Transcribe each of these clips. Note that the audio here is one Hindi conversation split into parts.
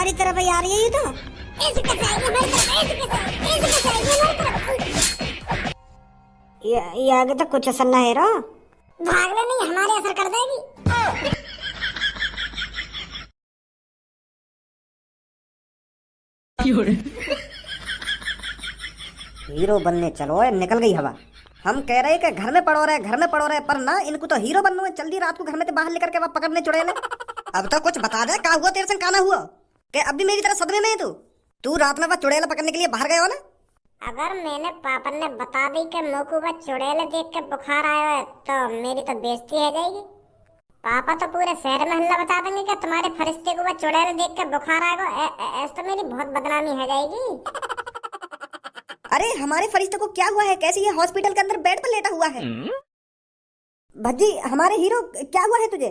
हमारी तरफ ही आ रही है ये तो। ऐसे कैसे आएगी हमारी तरफ, ऐसे कैसे आएगी हमारी तरफ। ये आगे तो कुछ असर ना है रो। भागले नहीं हमारे असर कर देगी। हीरो बनने चलो, निकल गई हवा। हम कह रहे कि घर में पड़ो रहे, घर में पड़ो रहे, पर ना इनको तो हीरो बनना है। जल्दी रात को घर में से बाहर लेकर के वह पकड़ने चुड़ैल। अब तो कुछ बता दे, क्या हुआ तेरे संग, काना हुआ कि अब भी मेरी तरह सदमे में है तू रात में वह चुड़ैल पकड़ने के लिए बाहर गए हो ना। अगर मैंने पापा ने बता दी कि मोकू का चुड़ैल देख के बुखार आया है तो मेरी तो बेइज्जती हो जाएगी। पापा तो पूरे शहर में हल्ला बता देंगे कि तुम्हारे फरिश्ते को वह चुड़ैल देख के बुखार आएगा। ऐसे तो मेरी बहुत बदनामी हो जाएगी। अरे हमारे फरिश्ते को क्या हुआ है? कैसे ये हॉस्पिटल के अंदर बेड पर लेटा हुआ है? भज्जी हमारे हीरो क्या हुआ है तुझे?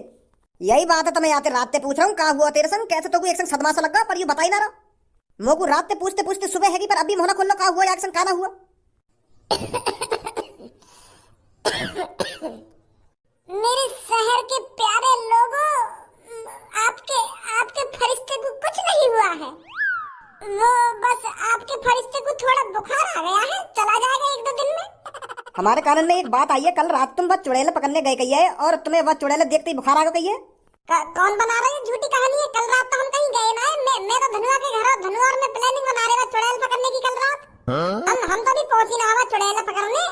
यही बात है तो मैं आते रात से पूछ रहा हूँ क्या हुआ तेरे संग। कैसे तो कोई एक संग सदमा सा लगा, पर ये बता ही ना रहा। मोकू रात से पूछते पूछते सुबह हैगी, पर अभी मोहना खोल लो, क्या हुआ एक संग काना हुआ। मेरे शहर के प्यारे लोगों, आपके आपके फरिश्ते को कुछ नहीं हुआ है। वो बस आपके फरिश्ते को थोड़ा बुखार आ गया है, चला जाएगा एक दो दिन में। हमारे कानन में एक बात आई है, कल रात तुम वह चुड़ैल पकड़ने गए कही है और तुम्हें वह चुड़ैल देखते ही बुखार आ गई है। कौन बना रहा है? झूठी कहानी है। कल रात तो हम कहीं गए ना है। मैं तो धनुआ के घर, धनुआर में प्लानिंग बना रहे थे चुड़ैल पकड़ने की कल रात। हम तो भी पहुंची ना हुआ चुड़ैल पकड़ने।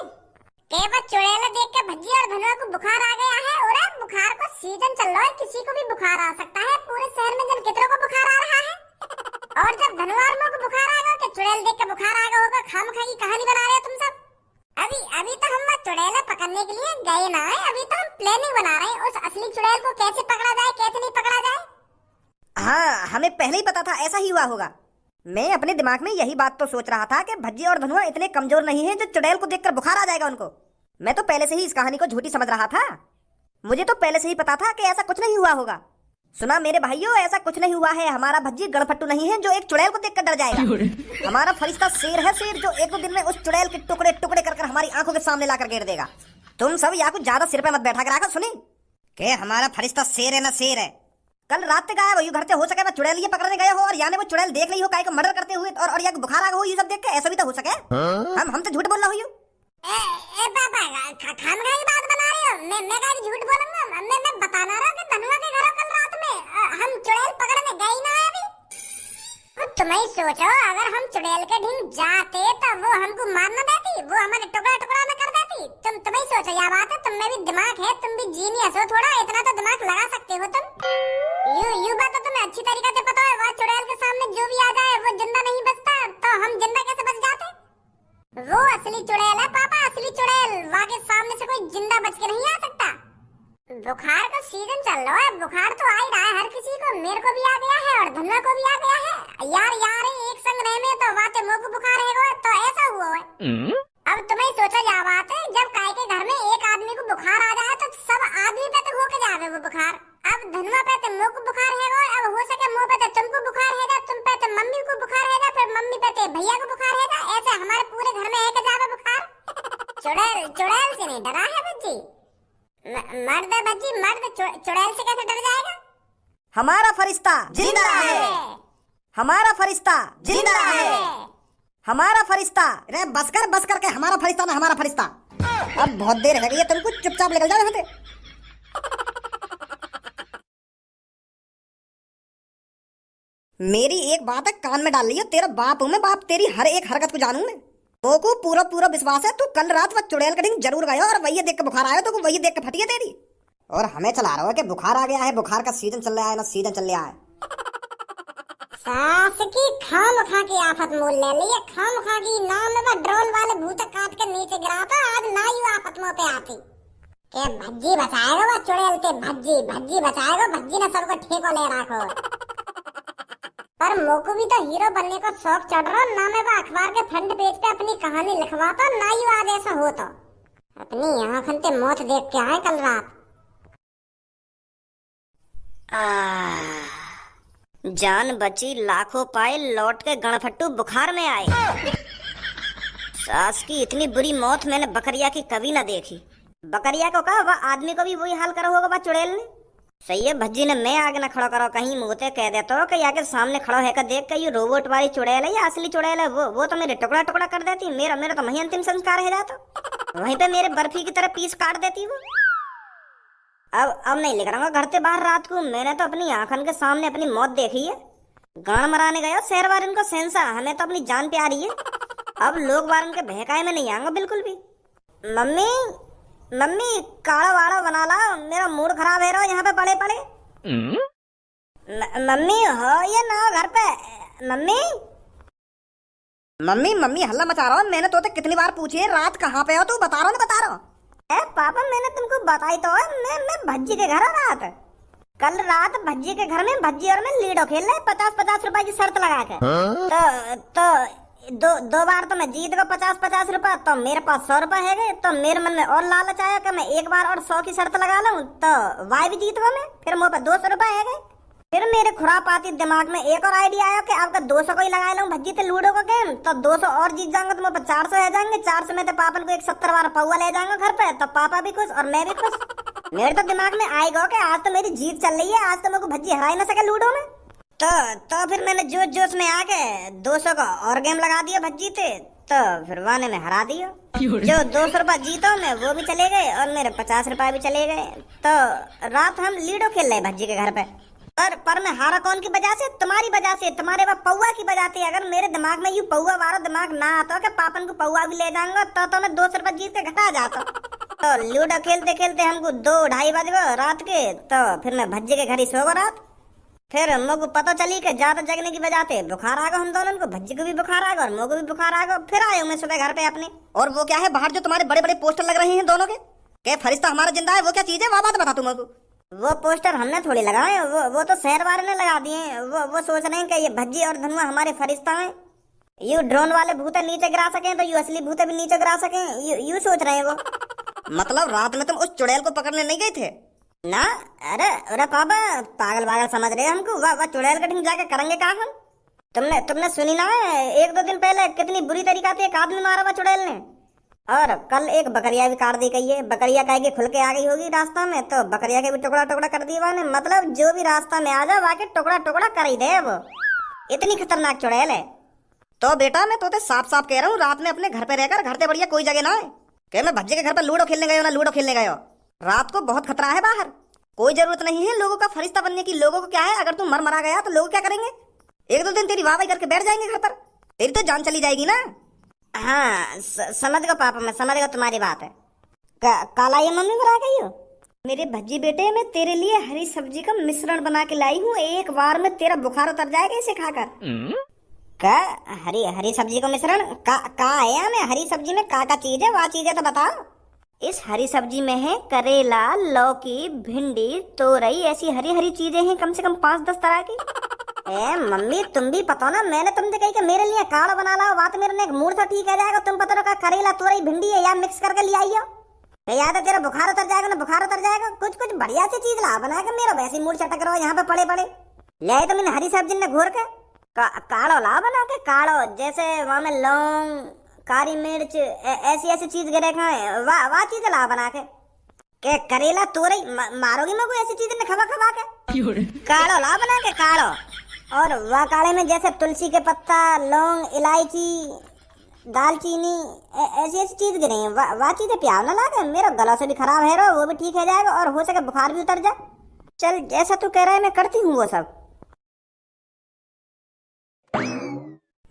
केवल चुड़ैल देख के भज्जी और धनुआ को बुखार आ गया है। और बुखार का सीजन चल रहा है, किसी को भी बुखार आ सकता है। पूरे शहर में जन कितनों को बुखार आ रहा है। और जब धनुआर में को बुखार आएगा कि चुड़ैल देख के बुखार आ गया होगा। खामखा की कहानी बना रहे हो तुम सब। अभी तो हम चुड़ैल पकड़ने के लिए गए ना है। अभी तो हम प्लानिंग बना रहे हैं उस असली चुड़ैल को कैसे पकड़ा जाए, कैसे नहीं पकड़ा जाए। हाँ हमें पहले ही पता था ऐसा ही हुआ होगा। मैं अपने दिमाग में यही बात तो सोच रहा था कि भज्जी और धनुआ इतने कमजोर नहीं है जो चुड़ैल को देखकर बुखार आ जाएगा उनको। मैं तो पहले से ही इस कहानी को झूठी समझ रहा था। मुझे तो पहले से ही पता था कि ऐसा कुछ नहीं हुआ होगा। सुना मेरे भाइयों, ऐसा कुछ नहीं हुआ है। हमारा भज्जी गड़फट्टू नहीं है जो एक चुड़ैल को देखकर डर जाएगा। हमारा फरिश्ता शेर है, शेर जो एक दो दिन में उस चुड़ैल के टुकड़े टुकड़े कर हमारी आंखों के सामने लाकर गिर देगा। तुम सब या कुछ ज्यादा सिर पे मत बैठा कर सुनी कि हमारा फरिश्ता शेर है ना शेर है। कल रात तक आया वही घर से हो सके वह चुड़ैल ये पकड़ने गए हो और यानी वो चुड़ैल देख ली हो काय को मर्डर करते हुए और या बुखार आ गया हो। ये सब देख के ऐसा भी तो हो सके। हम तो झूठ बोल रहा हूँ। ए पापा खामखा की बात बना रहे हो। मैं का झूठ बोलूंगा? मैं बता ना रहा कि धनुआ के घर कल रात में हम चुड़ैल पकड़ने गए ना अभी। तुम ही सोचो, अगर हम चुड़ैल के ढींग जाते तो वो हमको मार न देती, वो हमारे टुकड़ा टुकड़ा न कर देती। तुम ही सोचो यह बात है। तुम में भी दिमाग है, तुम भी जीनियस हो थोड़ा, इतना तो दिमाग लगा सकते हो तुम। यू बात तो तुम्हें अच्छी तरीके से पता है। वह चुड़ैल के सामने जो भी आ जाए वो जिंदा नहीं बचता, तो हम जिंदा कैसे बच जाते? वो असली चुड़ैल है पापा, असली चुड़ैल। वहाँ के सामने से कोई जिंदा बच के नहीं आ सकता। बुखार का सीजन चल रहा है, बुखार तो आ ही रहा है हर किसी को। मेरे को भी आ गया है और धनुआ को भी आ गया है। यार एक संग रहे में तो वाते मोह को बुखार है तो ऐसा हुआ है। अब तुम्हें सोचा जा बात है, जब काय के घर में एक आदमी को बुखार आ जाए तो सब आदमी पे तो होके जावे वो बुखार। अब धनुआ पे तो मोह को बुखार है, अब हो सके मोह पे तो तुमको बुखार है, तुम पे तो मम्मी को बुखार है, फिर मम्मी पे तो भैया को बुखार है। ऐसे हमारे पूरे घर में है के जावे बुखार। चुड़ैल से नहीं डरा है भज्जी। मर्द भज्जी, मर्द चुड़ैल से कैसे डर जाएगा? हमारा फरिश्ता जिंदा है, हमारा फरिश्ता जिंदा है, हमारा फरिश्ता। रे बस कर के हमारा फरिश्ता ना हमारा फरिश्ता। अब बहुत देर हो गई है, तुमको चुपचाप निकल जाओ यहाँ से। मेरी एक बात है कान में डाल लियो, तेरा बाप हूं मैं, बाप तेरी हर एक हरकत को जानू मैं। को पूरा विश्वास है तू कल रात वह चुड़ैल कटिंग जरूर गया और वही देख के बुखार आया, तो वही देख के फटी है तेरी। और हमें चला रहा है कि बुखार आ गया है, बुखार का सीजन चल रहा है ना, सीजन चल रहा है। सास की खामखा की आफत मोल ले ली है। खामखा की नाम में ड्रोन वाले भूत काट के नीचे गिरा था, आज ना ही आफत मुंह पे आती के भज्जी बचाएगा वो चुड़ैल के। भज्जी बचाएगा, भज्जी ने सबको ठेको ले रखो। पर मोको भी तो हीरो बनने का शौक चढ़ रहा, ना मैं वो अखबार के फ्रंट पेज पे अपनी कहानी लिखवाता, ना ही आज ऐसा हो तो अपनी आंखन से मौत देख के आए कल रात। जान बची लाखों पाए, लौट के गणफट्टू बुखार में आए। सास की इतनी बुरी मौत मैंने बकरिया की कभी ना देखी। बकरिया को कहा वह आदमी को भी वही हाल करा होगा वह चुड़ैल ने। सही है भज्जी ने मैं आगे ना खड़ा करो, कहीं मुँहते कह देता हो कि आगे सामने खड़ा है का देख के ये रोबोट वाली चुड़ैल है या असली चुड़ैल है, वो तो मेरे टुकड़ा टुकड़ा कर देती, मेरा मेरा तो वही अंतिम संस्कार है जाता, वहीं पे मेरे बर्फी की तरह पीस काट देती वो। अब नहीं लेकर आऊंगा घर से बाहर रात को, मैंने तो अपनी आंखन के सामने अपनी मौत देखी है। गान मराने गया शहर वारन को सेंसा, हमें तो अपनी जान प्यारी है। अब लोग वारन के बहकाए में नहीं आऊंगा बिल्कुल भी। मम्मी मम्मी काढ़ा वाड़ा बना ला, मेरा मूड खराब है रो यहाँ पे पड़े पड़े। मम्मी हो ये ना घर पे। मम्मी मम्मी मम्मी हल्ला मचा रहा हूँ, मैंने तो कितनी बार पूछी है रात कहाँ पे हो तू, बता रहा हूँ बता रहा हूँ। पापा मैंने तुमको बताई तो है, मैं भज्जी के घर रात कल रात भज्जी के घर में भज्जी और मैं लीडो खेल रहे 50-50 रुपए की शर्त लगा के। तो दो बार तो मैं जीत गया 50-50 रुपए, तो मेरे पास 100 रुपए है गए, तो मेरे मन में और लालच आया कि मैं एक बार और 100 की शर्त लगा लूं, तो वाई भी जीत गया मैं, फिर मुँह पर 200 रुपए है गए। फिर मेरे खुरापाती दिमाग में एक और आइडिया आया कि आपका 200 को ही लगा लूं भज्जी ते लूडो का गेम, तो 200 और जीत जाऊंगा तो मुँह पर 400 है जाएंगे, 400 में तो पापन को एक 70 बार पौवा ले जाऊंगा घर पे, तो पापा भी खुश और मैं भी खुश। मेरे तो दिमाग में आएगा कि आज तो मेरी जीत चल रही है, आज तो मेरे को भज्जी हरा ही ना सके लूडो में। तो फिर मैंने जोश जोश में आके 200 का और गेम लगा दिया भज्जी थे, तो फिर वाने में हरा दिया। जो 200 रुपए जीतो मैं वो भी चले गए और मेरे 50 रुपए भी चले गए। तो रात हम लीडो खेल रहे भज्जी के घर पे, पर मैं हारा कौन की वजह से, तुम्हारी वजह से, तुम्हारे वह पौवा की वजह से। अगर मेरे दिमाग में यू पौवा वाला दिमाग ना आता कि पापन को पौवा भी ले जाऊंगा, तो मैं 200 रुपए जीत के घटा जाता। तो लूडो खेलते खेलते हमको 2-2:30 बज गए रात के, तो फिर मैं भज्जी के घर ही सो गया रात। फिर मुझको पता चली कि ज्यादा जगने की वजह से बुखार आ गया हम दोनों को, भज्जी को भी बुखार आ गया और मुझको भी बुखार आ गया। फिर आए मैं सुबह घर पे अपने। और वो क्या है बाहर जो तुम्हारे बड़े बड़े पोस्टर लग रहे हैं दोनों के, क्या फरिश्ता हमारा जिंदा है, वो क्या चीज है, वह बात बता तुम। वो पोस्टर हमने थोड़ी लगाए, वो तो शहर वाले ने लगा दिए। वो सोच रहे हैं कि ये भज्जी और धनुआ हमारे फरिश्ता हैं, यू ड्रोन वाले भूते नीचे गिरा सके तो यू असली भूते भी नीचे गिरा सके, यू सोच रहे हैं वो। मतलब रात में तुम उस चुड़ैल को पकड़ने नहीं गए थे ना? अरे पापा पागल पागल समझ रहे हमको, वह चुड़ैल कटिंग जाके करेंगे क्या हम? तुमने सुनी ना है 1-2 दिन पहले कितनी बुरी तरीका से एक आदमी मारा हुआ चुड़ैल ने, और कल एक बकरिया भी काट दी गई है। बकरिया कह के खुल के आ गई होगी रास्ता में, तो बकरिया के भी टुकड़ा टुकड़ा कर दिया ने। मतलब जो भी रास्ता में आ जाए वाके टुकड़ा टुकड़ा कर ही दे वो, इतनी खतरनाक चुड़ैल है। तो बेटा मैं तो साफ साफ कह रहा हूँ, रात में अपने घर पे रहकर घर से बढ़िया कोई जगह ना है कि मैं भज्जे के घर पे लूडो खेलने गए हो ना लूडो खेलने गए हो। रात को बहुत खतरा है बाहर, कोई जरूरत नहीं है लोगों का फरिश्ता बनने की। लोगों को क्या है, अगर तू मरा गया तो लोग क्या करेंगे, 1-2 दिन तेरी वाह करके बैठ जाएंगे घर पर, तेरी तो जान चली जाएगी ना। हाँ समझ गया पापा, मैं समझ गया तुम्हारी बात है। काला ये मम्मी बना गई हो मेरे भज्जी बेटे, मैं तेरे लिए हरी सब्जी का मिश्रण बना के लाई हूँ, एक बार में तेरा बुखार उतर जाएगा इसे खाकर। का हरी सब्जी का मिश्रण का है हमें? हरी सब्जी में का चीज है, वह चीज है तो बताओ। इस हरी सब्जी में है करेला, लौकी, भिंडी, तोरई, ऐसी हरी हरी चीजें हैं कम से कम 5-10 तरह की। मम्मी तुम भी पता ना, मैंने तुमसे कही कि मेरे लिए काढ़ा बना ला, बात मेरे ने मूड तो ठीक है जाएगा। तुम पता ना करेला तोरई भिंडी है या मिक्स करके ले आई हो, याद है तेरा बुखार उतर जाएगा ना, बुखार उतर जाएगा। कुछ बढ़िया सी चीज ला बना के, मेरा वैसे मूड चटक रहा है यहाँ पे पड़े पड़े ले। तो मैंने हरी सब्जी ने घोर के काढ़ो ला बना के, काढ़ो जैसे वहां में लौंग, काली मिर्च, ऐसी चीज गिरे खाए, वाह चीज ला बना के करेला तोरई मारोगी मैं कोई ऐसी चीज ने खवा खवा के। काढ़ो ला बना के काढ़ो, और वह काढ़े में जैसे तुलसी के पत्ता, लौंग, इलायची, दालचीनी, ऐसी चीज गिरे हैं, वाह चीजें प्यार ना लागे। मेरा गला से भी खराब है रो, वो भी ठीक है जाएगा और हो सके बुखार भी उतर जाए। चल जैसा तू कह रहा है मैं करती हूँ वो सब।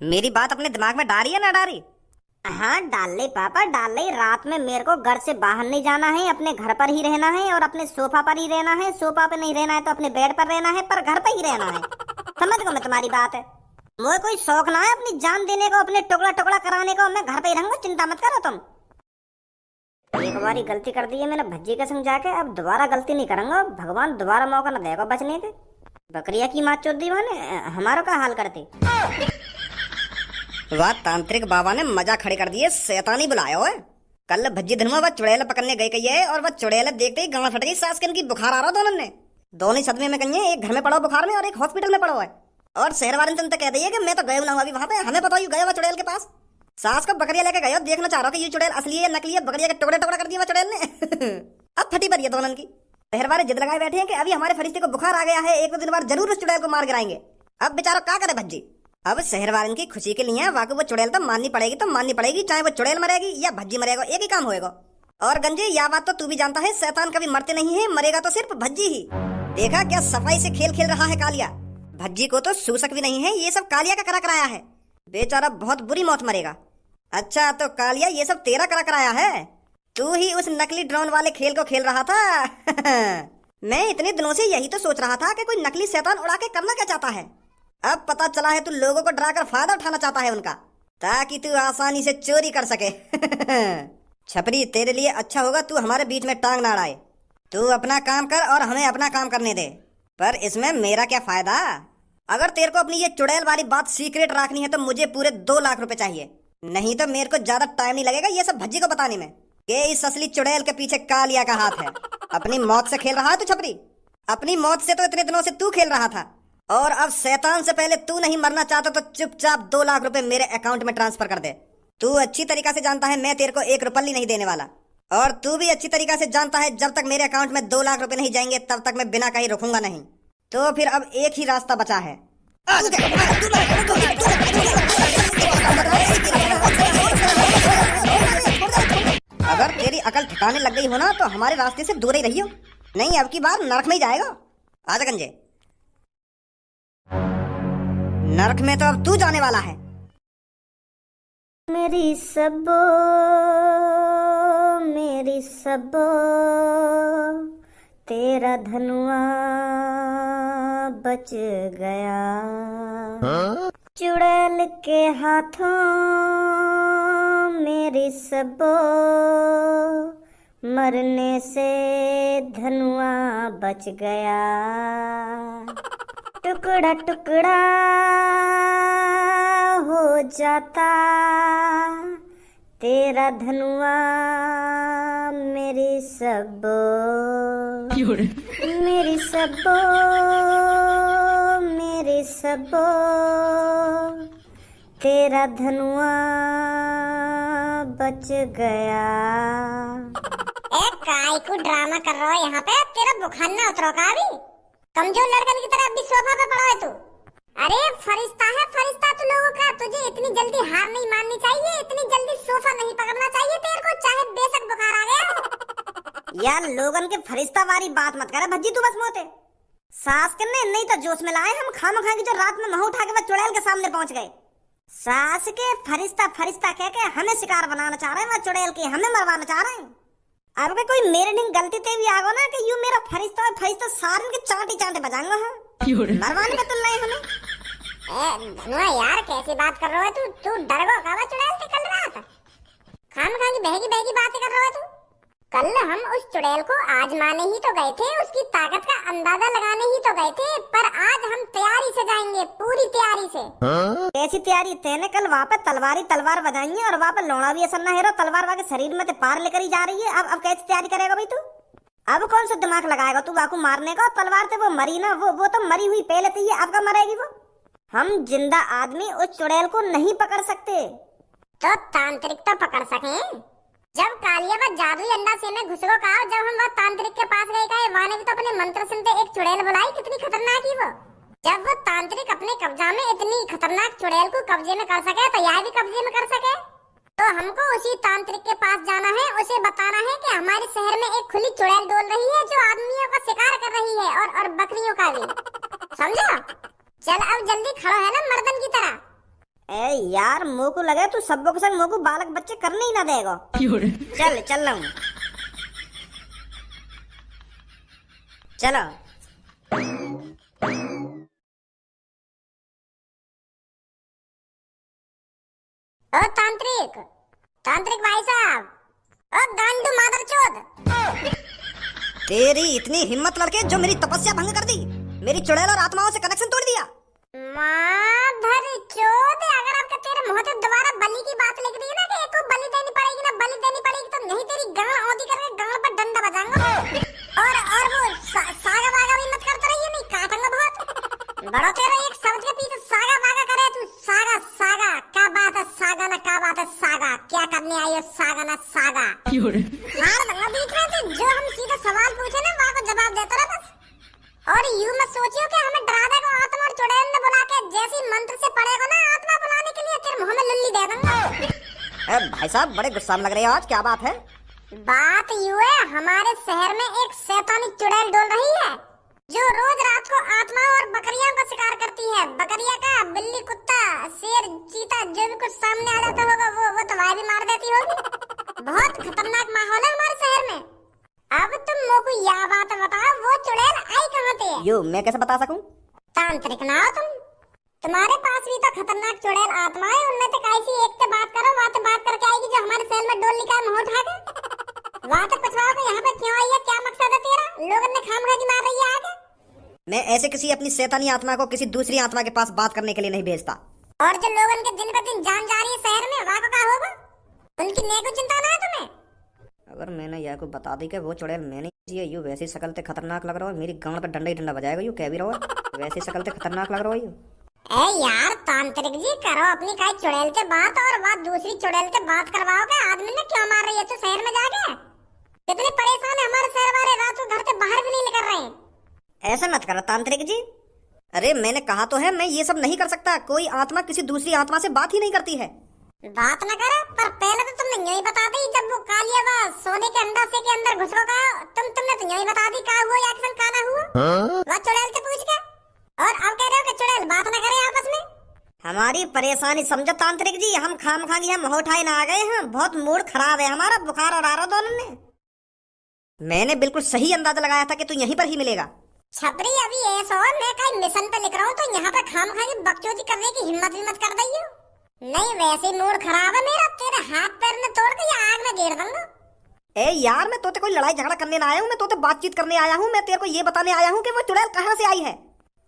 मेरी बात अपने दिमाग में डाली है ना डाली? हाँ डाल ले पापा डाल ले। रात में मेरे को घर से बाहर नहीं जाना है, अपने घर पर ही रहना है और अपने सोफा पर ही रहना है। सोफा पे नहीं रहना है तो अपने बेड पर रहना है, पर घर पर ही रहना है। समझ गो मैं तुम्हारी बात है। मुझे कोई शौक ना है अपनी जान देने को, अपने टुकड़ा टुकड़ा कराने को। मैं घर पे ही रहूंगा, चिंता मत करो तुम। एक बारी गलती कर दी है मैंने भज्जी के संग जाके, अब दोबारा गलती नहीं करूंगा। भगवान दोबारा मौका न देगा बचने के। बकरिया की माँ चोद दी मैंने, हमारा का हाल करती। वाह तांत्रिक बाबा ने मजा खड़े कर दिए, शैतानी बुलाया हो। कल भज्जी धनुआ वह चुड़ैल पकड़ने गई कही है, और वह चुड़ैल देखते ही गांव फट गई। सास के इनकी बुखार आ रहा दोनों ने, दोनों सदमे में कही है। एक घर में पड़ा बुखार में और एक हॉस्पिटल में पड़ा हुआ है। और शहर वाले ने कह दी है कि मैं तो गए ना अभी वहां पे, हमें पता ही गया हुआ चुड़ैल के पास। सास को बकरिया लेके गया, देखना चाह रहा कि ये चुड़ैल असली है या नकली है। बकरिया के टुकड़े टुकड़ा कर दिया चुड़ैल ने। अब फटी पड़ी है दोनों की। शहर वाले जिद लगाए बैठे हैं कि अभी हमारे फरिश्ते को बुखार आ गया है, एक दो दिन बाद जरूर उस चुड़ैल को मार गिराएंगे। अब बेचारा क्या करे भज्जी। अब शहर वालों की खुशी के लिए वाकई वो चुड़ैल तो माननी पड़ेगी, तो माननी पड़ेगी, चाहे वो चुड़ैल मरेगी या भज्जी मरेगा, एक ही काम होएगा। और गंजे यह बात तो तू भी जानता है, शैतान कभी मरते नहीं है, मरेगा तो सिर्फ भज्जी ही। देखा क्या सफाई से खेल खेल रहा है कालिया। भज्जी को तो सूसक भी नहीं है, ये सब कालिया का करा कराया है। बेचारा बहुत बुरी मौत मरेगा। अच्छा तो कालिया ये सब तेरा करा कराया है, तू ही उस नकली ड्रोन वाले खेल को खेल रहा था। मैं इतने दिनों से यही तो सोच रहा था कि कोई नकली शैतान उड़ा के करना क्या चाहता है। अब पता चला है तू लोगों को डराकर फायदा उठाना चाहता है उनका, ताकि तू आसानी से चोरी कर सके। छपरी तेरे लिए अच्छा होगा तू हमारे बीच में टांग ना अड़ाए। तू अपना काम कर और हमें अपना काम करने दे, पर इसमें मेरा क्या फायदा। अगर तेरे को अपनी ये चुड़ैल वाली बात सीक्रेट रखनी है तो मुझे पूरे 2 लाख रुपए चाहिए, नहीं तो मेरे को ज्यादा टाइम नहीं लगेगा ये सब भज्जी को बताने में कि इस असली चुड़ैल के पीछे कालिया का हाथ है। अपनी मौत से खेल रहा है तू छपरी, अपनी मौत से तो इतने दिनों से तू खेल रहा था, और अब शैतान से पहले तू नहीं मरना चाहता तो चुपचाप 2 लाख रुपए मेरे अकाउंट में ट्रांसफर कर दे। तू अच्छी तरीका से जानता है मैं तेरे को 1 रुपया नहीं देने वाला, और तू भी अच्छी तरीका से जानता है जब तक मेरे अकाउंट में 2 लाख रुपए नहीं जाएंगे तब तक मैं बिना कहीं रुकूंगा नहीं। तो फिर अब एक ही रास्ता बचा है। अगर तेरी अकल ठिकाने लग गई हो ना तो हमारे रास्ते से दूर ही रहियो, नहीं अब की बार नरक में ही जाएगा। आजा गंजे, नरक में तो अब तू जाने वाला है। मेरी सबो तेरा धनुआ बच गया। चुड़ैल के हाथों मेरी सबो, मरने से धनुआ बच गया। टुकड़ा टुकड़ा हो जाता तेरा धनुआ मेरी सबो, मेरी सबो, मेरी सबो तेरा धनुआ बच गया। काय को ड्रामा कर रहा है यहाँ पे, तेरा बुखार ना उतरो का अभी? कमजोर लड़कन की तरह अभी सोफा पे पड़ा है तू। अरे फरिश्ता है फरिश्ता तू लोगों का, तुझे इतनी जल्दी हार नहीं माननी चाहिए, इतनी जल्दी सोफा नहीं पकड़ना चाहिए तेरे को, चाहे बेशक बुखार आ गया। यार लोगन के फरिश्ता वाली बात मत करे भज्जी, तू बस मोते सास करने नहीं तो जोश में लाए हम खाम खा की जो रात में मह उठा के वो चुड़ैल के सामने पहुंच गए। सास के फरिश्ता फरिश्ता कह के हमें शिकार बनाना चाह रहे हैं, वो चुड़ैल की हमें मरवाना चाह रहे हैं। अब कोई मेरे ढंग गलती ते भी आगो ना कि यू मेरा फरिश्ता और फरिश्ता सारे के चांटे चांटे बजाएंगे हम, मरवाने का तुल नहीं हमें। धनुआ यार कैसी बात कर रहा है तू डर गो का चुड़ैल से कल रात खाम खा की बहगी बहगी बातें कर रहा है तू। कल हम उस चुड़ैल को आजमाने ही तो गए थे, उसकी ताकत का अंदाजा लगाने ही तो गए थे, पर आज हम तैयारी से जाएंगे, पूरी तैयारी से। कैसी तैयारी? तेने कल वहाँ पे तलवार बजाएंगे और वहाँ पे लौड़ा भी ऐसा ना हेरो, तलवार वाके शरीर में ते पार लेकर ही जा रही है। अब कैसी तैयारी करेगा भाई तू? अब कौन सा दिमाग लगाएगा तू वाकू मारने का? तलवार से वो मरी ना, वो तो मरी हुई पहले थी, अब का मरेगी वो? हम जिंदा आदमी उस चुड़ैल को नहीं पकड़ सकते, तो तांत्रिक तो पकड़ सके। जब कालिया का जादुई अंडा से में घुस गो का, जब हम वो तांत्रिक के पास गए का, वाने भी तो अपने मंत्र सुनते एक चुड़ैल बुलाई, कितनी खतरनाक ही वो। जब वो तांत्रिक अपने कब्जा में इतनी खतरनाक चुड़ैल को कब्जे में कर सके तो यह भी कब्जे में कर सके। तो हमको उसी तांत्रिक के पास जाना है, उसे बताना है कि हमारे शहर में एक खुली चुड़ैल डोल रही है जो आदमियों का शिकार कर रही है और बकरियों का भी। समझा? चल अब जल्दी खड़ा है ना मर्दन की तरह। ए यार मुँह को लगे तू सबको के संग मुँह को बालक बच्चे करने ही ना देगा। चल रहा हूँ, चलो। ओ तांत्रिक भाई साहब, ओ गांडू मादरचोद, तेरी इतनी हिम्मत लड़के जो मेरी तपस्या भंग कर दी, मेरी चुड़ैल और आत्माओं से कनेक्शन तोड़ दिया। मादरचोद, अगर आपका तेरे मुंह से दोबारा बलि की बात लिख रही है ना कि एक को बलि देनी पड़ेगी ना, बलि देनी पड़ेगी, तो नहीं तेरी गांड औंधी करके गांड पर डंडा बजाऊंगा। और वो सागा वागा भी मत करते रहिए, नहीं काटूंगा बहुत। बड़ा तेरा एक शब्द के पीछे सागा वागा करे तू, सागा सागा, क्या बात है सागा ना, क्या बात है सागा, क्या करने आई है सागा ना सागा। हार दूंगा बीच में, जो हम सीधा सवाल पूछे ना वहाँ को जवाब भाई साहब बड़े गुस्सा में लग रहे हो आज, क्या बात है? बात यूं है, हमारे शहर में एक शैतानी चुड़ैल डोल रही है जो रोज रात को आत्मा और बकरियों का शिकार करती है। बकरिया का बिल्ली, कुत्ता, शेर, चीता जो भी कुछ सामने आ जाता होगा वो तो वाय भी मार देती होगी। बहुत खतरनाक माहौल है हमारे शहर में। अब तुम मोको यह बात बताओ, वो चुड़ैल आई कहाँ से है? यो मैं कैसे बता सकूं? तांत्रिक ना हो तुम? तुम्हारे पास भी तो खतरनाक चुड़ैल आत्मा है, उनमें से कैसी एक से बात करो, वहाँ से बात करके आएगी जो हमारे शहर में डोल निकाल मुंह उठा के। वहाँ से पूछवाओ कि यहाँ पे क्यों आई है, क्या मकसद है तेरा? लोगों ने खामखा की मार रही है आगे। मैं ऐसे किसी अपनी शैतानी आत्मा को किसी दूसरी आत्मा के पास बात करने के लिए नहीं भेजता। और जो लोगों के दिन पर दिन जान जा रही है शहर में, वहाँ को क्या होगा? उनकी नेको चिंता ना है तुम्हें? अगर मैंने यह को बता दी कि वो चुड़ैल मैंने ये यू वैसी शकल से खतरनाक लग रहा है, मेरी गांड पे डंडा ही डंडा बजाएगा यू, कह भी रहो वैसी शकल से खतरनाक लग रहा है यू। ए यार तांत्रिक जी, करो अपनी काय चुड़ैल से बात और बात दूसरी चुड़ैल से बात करवाओ। के आदमी ने क्यों मार रही है तू शहर में जाके? कितने परेशान है हमारे शहर वाले, रात को घर से बाहर भी नहीं निकल रहे हैं। ऐसा मत करो तांत्रिक जी। अरे मैंने कहा तो है मैं ये सब नहीं कर सकता। कोई आत्मा किसी दूसरी आत्मा से बात ही नहीं करती है। बात न करे, पर पहले तो तुमने यूं ही बता दी जब वो कालिया वा सोने के अंडासे के अंदर घुस गया। तुमने तो यूं ही बता दी का हुआ या एक्शन का ना हुआ। वो चुड़ैल से पूछ के, और अब कह रहे हो कि चुड़ैल बात न करे आपस में। हमारी परेशानी समझो तांत्रिक जी, हम खामखागी हम होठाई ना आ गए हैं, बहुत मूड खराब है हमारा, बुखार और आ रहा दोनों ने। मैंने बिल्कुल सही अंदाजा लगाया था कि तू यहीं पर ही मिलेगा। छपरी अभी ऐसा हो, मैं कहीं मिशन पे लिख रहा हूँ तो यहाँ पे खामखागी बकचोदी करने की हिम्मत भी मत कर दई हो। नहीं वैसे ही मूड खराब है मेरा, तेरे हाथ पैर में तोड़ के या आग में गिर दूंगा। ए यार मैं तोते कोई लड़ाई झगड़ा करने ना आया हूँ, मैं तोते बातचीत करने आया हूँ। मैं तेरे को ये बताने आया हूँ कि वो चुड़ैल कहाँ से आई है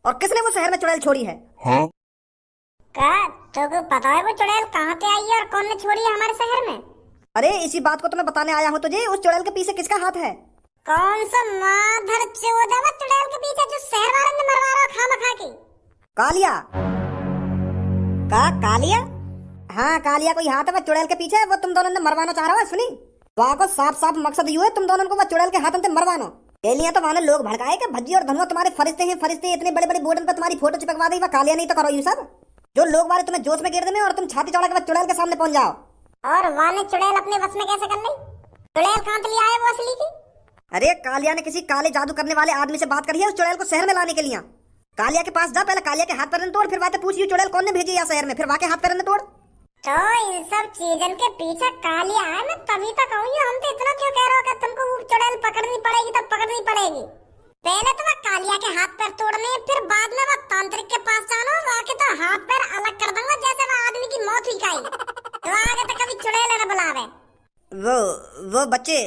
और किसने वो शहर में चुड़ैल छोड़ी है। हाँ? तो को पता है वो चुड़ैल कहाँ से आई है और कौन ने छोड़ी है हमारे शहर में? अरे इसी बात को तो मैं बताने आया हूँ तुझे। उस चुड़ैल के पीछे किसका हाथ है? कौन सा माधर चोदा वो चुड़ैल के पीछे जो शहर वालों ने मरवा रहा खामखा की? कालिया। कालिया? हाँ कालिया कोई हाथ है वो चुड़ैल के पीछे, वो तुम दोनों ने मरवाना चाह रहा है। सुनी वहाँ को साफ साफ मकसद ये है तुम दोनों को वो चुड़ैल के हाथों से मरवानो। के लिए तो वहाँ लोग भड़काए कि भज्जी और धनुआ तुम्हारे फरिश्ते हैं, फरिश्ते इतने बड़े बड़े बोर्ड पे तुम्हारी फोटो चिपकवा दी। वह कालिया नहीं तो करो ये सब जो लोग वाले तुम्हें जोश में गिर देने और तुम छाती चौड़ा के चुड़ैल के सामने पहुंच जाओ। और वहाँ ने चुड़ैल अपने बस में कैसे कर ली? चुड़ैल कहाँ से लिया है वो असली की? अरे कालिया ने किसी काले जादू करने वाले आदमी से बात करी है उस चुड़ैल को शहर में लाने के लिए। कालिया के पास जा, पहले कालिया के हाथ पैर तोड़, फिर बातें पूछ चुड़ैल कौन ने भेजी या शहर में, फिर वहाँ के हाथ पैर तोड़। तो इन सब चीजों के पीछे कालिया है, मैं तभी तक कहूँ हम तो इतना क्यों कह रहे हो कि तुमको वो चुड़ैल पकड़नी पड़ेगी तो पकड़नी पड़ेगी। पहले तो मैं कालिया के हाथ पैर तोड़ने, फिर बाद में वो तांत्रिक के पास जाना, वहाँ के तो हाथ पैर अलग कर दूंगा जैसे वो आदमी की मौत हुई खाई। तो आगे तो कभी चुड़ैल न बुलावे। वो बच्चे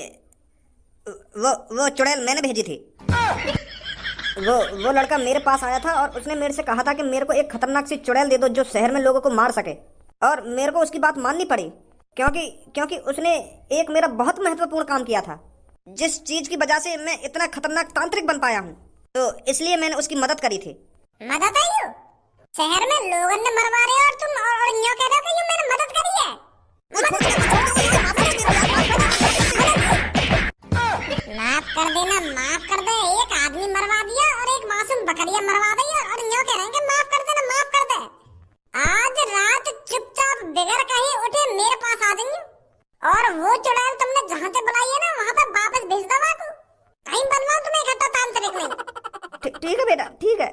वो चुड़ैल मैंने भेजी थी। वो लड़का मेरे पास आया था और उसने मेरे से कहा था कि मेरे को एक खतरनाक सी चुड़ैल दे दो जो शहर में लोगों को मार सके। और मेरे को उसकी बात माननी पड़ी क्योंकि उसने एक मेरा बहुत महत्वपूर्ण काम किया था, जिस चीज की वजह से मैं इतना खतरनाक तांत्रिक बन पाया हूँ। तो इसलिए मैंने उसकी मदद करी थी। मदद आई हो? शहर में लोगों ने मरवा रहे और तुम और यूं कह रहे हो कि मैंने मदद करी है? माफ कर देना, माफ कर दे। एक आदमी मरवा दिया और एक मासूम बकरिया मरवा दी और यूं कह रहे हैं कि माफ कर देना, माफ कर दे। आज रात चुपचाप बिगड़ कहीं उठे मेरे पास आ जाइए और वो चुड़ैल तुमने जहाँ से बुलाई है ना वहाँ पे वापस भेज दो। कहीं बनवाओ तुम्हें इकट्ठा तांत्रिक में। ठीक है बेटा, ठीक है।